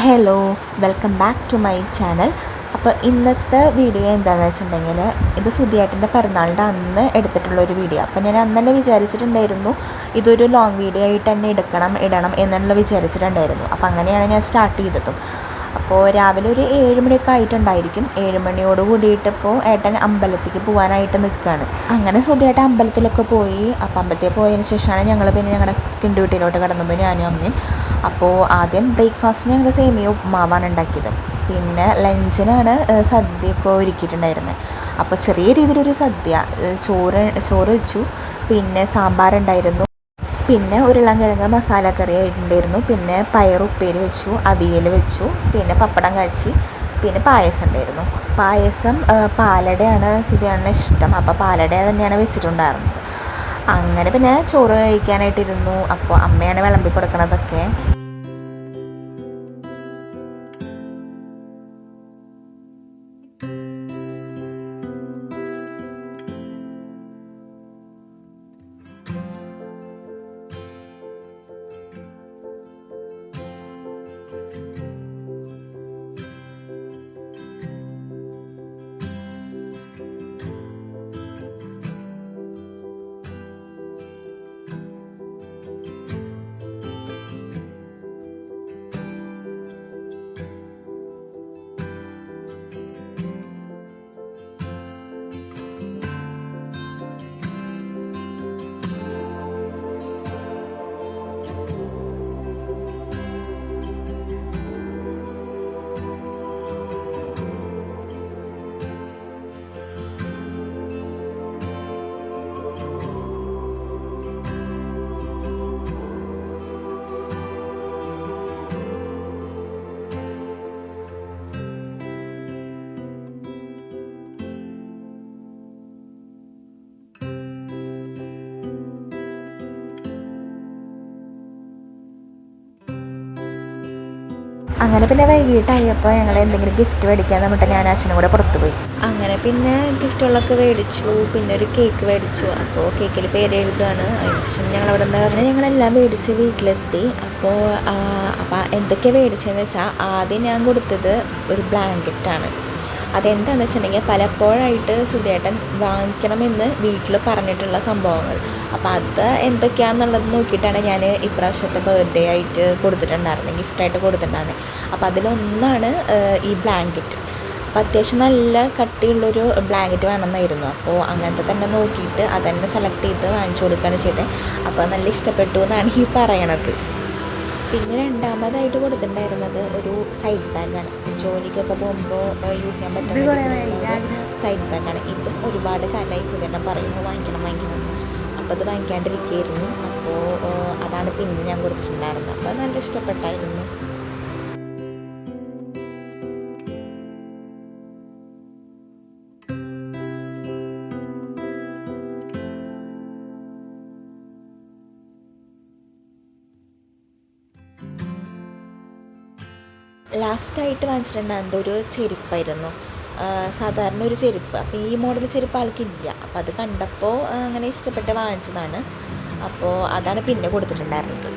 Hello, welcome back to my channel. അപ്പോൾ ഇന്നത്തെ video എന്താണെന്ന് വെച്ചിട്ടുണ്ടെങ്കിൽ, ഇത് സുധിയേട്ടൻ്റെ പിറന്നാളിൻ്റെ അന്ന് എടുത്തിട്ടുള്ളൊരു വീഡിയോ. അപ്പോൾ ഞാൻ അന്ന് തന്നെ വിചാരിച്ചിട്ടുണ്ടായിരുന്നു ഇതൊരു ലോങ് വീഡിയോ ആയിട്ട് തന്നെ ഇടണം എന്നുള്ള വിചാരിച്ചിട്ടുണ്ടായിരുന്നു. അപ്പോൾ അങ്ങനെയാണ് ഞാൻ സ്റ്റാർട്ട് ചെയ്തതും. അപ്പോൾ രാവിലെ ഒരു 7 മണിയൊക്കെ ആയിട്ടുണ്ടായിരിക്കും. 7 മണിയോട് കൂടിയിട്ടിപ്പോൾ ഏട്ടൻ അമ്പലത്തേക്ക് പോകാനായിട്ട് നിൽക്കുകയാണ്. അങ്ങനെ സുധിയേട്ടൻ അമ്പലത്തിലൊക്കെ പോയി. അപ്പോൾ അമ്പലത്തിൽ പോയതിന് ശേഷമാണ് ഞങ്ങൾ പിന്നെ ഞങ്ങളുടെ കിണ്ടു വീട്ടിലോട്ട് കിടന്നത്, ഞാനും അമ്മയും. അപ്പോൾ ആദ്യം ബ്രേക്ക്ഫാസ്റ്റിന് ഞങ്ങൾ സേമിയ ഉപ്മാവാണ് ഉണ്ടാക്കിയത്. പിന്നെ ലഞ്ചിനാണ് സദ്യയൊക്കെ ഒരുക്കിയിട്ടുണ്ടായിരുന്നത്. അപ്പോൾ ചെറിയ രീതിയിലൊരു സദ്യ, ചോറ് വെച്ചു, പിന്നെ സാമ്പാറുണ്ടായിരുന്നു, പിന്നെ ഉരുളൻകിഴങ്ങ് മസാലക്കറി ഉണ്ടായിരുന്നു, പിന്നെ പയറുപ്പേരി വെച്ചു, അവിയൽ വെച്ചു, പിന്നെ പപ്പടം കാച്ചി, പിന്നെ പായസം ഉണ്ടായിരുന്നു. പായസം പാലടയാണ് സുധിയേട്ടന് ഇഷ്ടം. അപ്പോൾ പാലട തന്നെയാണ് വെച്ചിട്ടുണ്ടായിരുന്നത്. അങ്ങനെ പിന്നെ ചോറ് കഴിക്കാനായിട്ടിരുന്നു. അപ്പോൾ അമ്മയാണ് വിളമ്പി കൊടുക്കണതൊക്കെ. അങ്ങനെ പിന്നെ വൈകിട്ടായപ്പോൾ ഞങ്ങൾ എന്തെങ്കിലും ഗിഫ്റ്റ് മേടിക്കാൻ പറഞ്ഞിട്ട് ഞാൻ അച്ഛനും കൂടെ പുറത്ത് പോയി. അങ്ങനെ പിന്നെ ഗിഫ്റ്റുകളൊക്കെ മേടിച്ചു. പിന്നെ ഒരു കേക്ക് മേടിച്ചു. അപ്പോൾ കേക്കിൽ പേര് എഴുതുകയാണ്. അതിനുശേഷം ഞങ്ങൾ അവിടെ നിന്ന് പറഞ്ഞാൽ ഞങ്ങളെല്ലാം മേടിച്ച് വീട്ടിലെത്തി. അപ്പോൾ എന്തൊക്കെയാണ് മേടിച്ചതെന്ന് വെച്ചാൽ, ആദ്യം ഞാൻ കൊടുത്തത് ഒരു ബ്ലാങ്കറ്റാണ്. അതെന്താണെന്ന് വെച്ചിട്ടുണ്ടെങ്കിൽ, പലപ്പോഴായിട്ട് സുധിയേട്ടൻ വാങ്ങിക്കണമെന്ന് വീട്ടിൽ പറഞ്ഞിട്ടുള്ള സംഭവങ്ങൾ. അപ്പോൾ അത് എന്തൊക്കെയാണെന്നുള്ളത് നോക്കിയിട്ടാണ് ഞാൻ ഇപ്രാവശ്യത്തെ ബർത്ത്ഡേ ആയിട്ട് കൊടുത്തിട്ടുണ്ടായിരുന്നത്, ഗിഫ്റ്റായിട്ട് കൊടുത്തിട്ടുണ്ടായിരുന്നത്. അപ്പോൾ അതിലൊന്നാണ് ഈ ബ്ലാങ്കറ്റ്. അപ്പോൾ അത്യാവശ്യം നല്ല കട്ടിയുള്ളൊരു ബ്ലാങ്കറ്റ് വേണമെന്നായിരുന്നു. അപ്പോൾ അങ്ങനത്തെ തന്നെ നോക്കിയിട്ട് അതന്നെ സെലക്ട് ചെയ്ത് വാങ്ങിച്ചു കൊടുക്കുകയാണ് ചെയ്തത്. അപ്പോൾ നല്ല ഇഷ്ടപ്പെട്ടു എന്നാണ് ഈ പറയണത്. പിന്നെ രണ്ടാമതായിട്ട് കൊടുത്തിട്ടുണ്ടായിരുന്നത് ഒരു സൈഡ് ബാഗാണ്. ജോലിക്കൊക്കെ പോകുമ്പോൾ യൂസ് ചെയ്യാൻ പറ്റുന്ന സൈഡ് ബാഗാണ്. ഇതും ഒരുപാട് കാലമായി സുധിയേട്ടൻ പറയുന്നു വാങ്ങിക്കണം. അപ്പോൾ അത് വാങ്ങിക്കാണ്ടിരിക്കുകയായിരുന്നു. അപ്പോൾ അതാണ് പിന്നെ ഞാൻ കൊടുത്തിട്ടുണ്ടായിരുന്നത്. അപ്പോൾ നല്ല ഇഷ്ടപ്പെട്ടായിരുന്നു. ലാസ്റ്റായിട്ട് വാങ്ങിച്ചിട്ടുണ്ടായിരുന്നത് ഒരു ചെരുപ്പായിരുന്നു. സാധാരണ ഒരു ചെരുപ്പ്. അപ്പോൾ ഈ മോഡൽ ചെരുപ്പ് ആൾക്കില്ല. അപ്പോൾ അത് കണ്ടപ്പോൾ അങ്ങനെ ഇഷ്ടപ്പെട്ട് വാങ്ങിച്ചതാണ്. അപ്പോൾ അതാണ് പിന്നെ കൊടുത്തിട്ടുണ്ടായിരുന്നത്.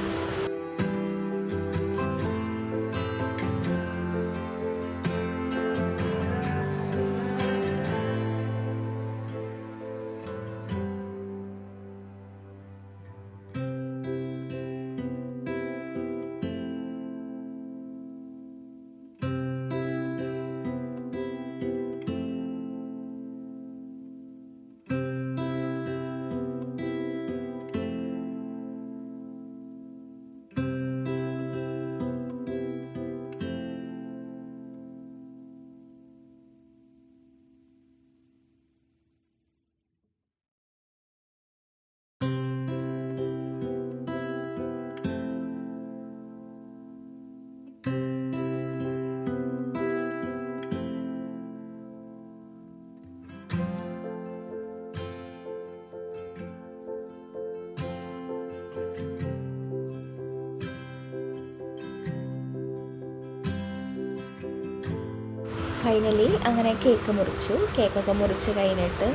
ഫൈനലി അങ്ങനെ കേക്കൊക്കെ മുറിച്ച് കഴിഞ്ഞിട്ട്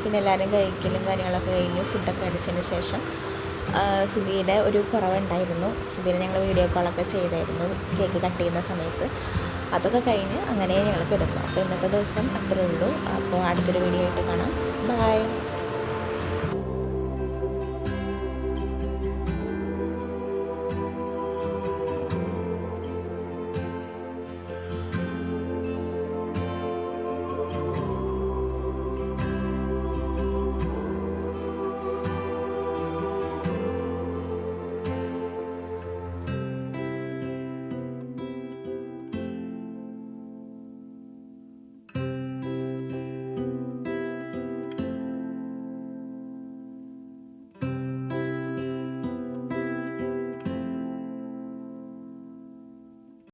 പിന്നെ എല്ലാവരും കഴിക്കലും കാര്യങ്ങളൊക്കെ കഴിഞ്ഞ് ഫുഡൊക്കെ അടിച്ചതിന് ശേഷം സുബിയുടെ ഒരു കുറവുണ്ടായിരുന്നു. സുബീനെ ഞങ്ങൾ വീഡിയോ കോളൊക്കെ ചെയ്തായിരുന്നു കേക്ക് കട്ട് ചെയ്യുന്ന സമയത്ത്. അതൊക്കെ കഴിഞ്ഞ് അങ്ങനെ ഞങ്ങൾ കിടന്നു. അപ്പോൾ ഇന്നത്തെ ദിവസം അത്രേ ഉള്ളൂ. അപ്പോൾ അടുത്തൊരു വീഡിയോ ആയിട്ട് കാണാം. ബൈ.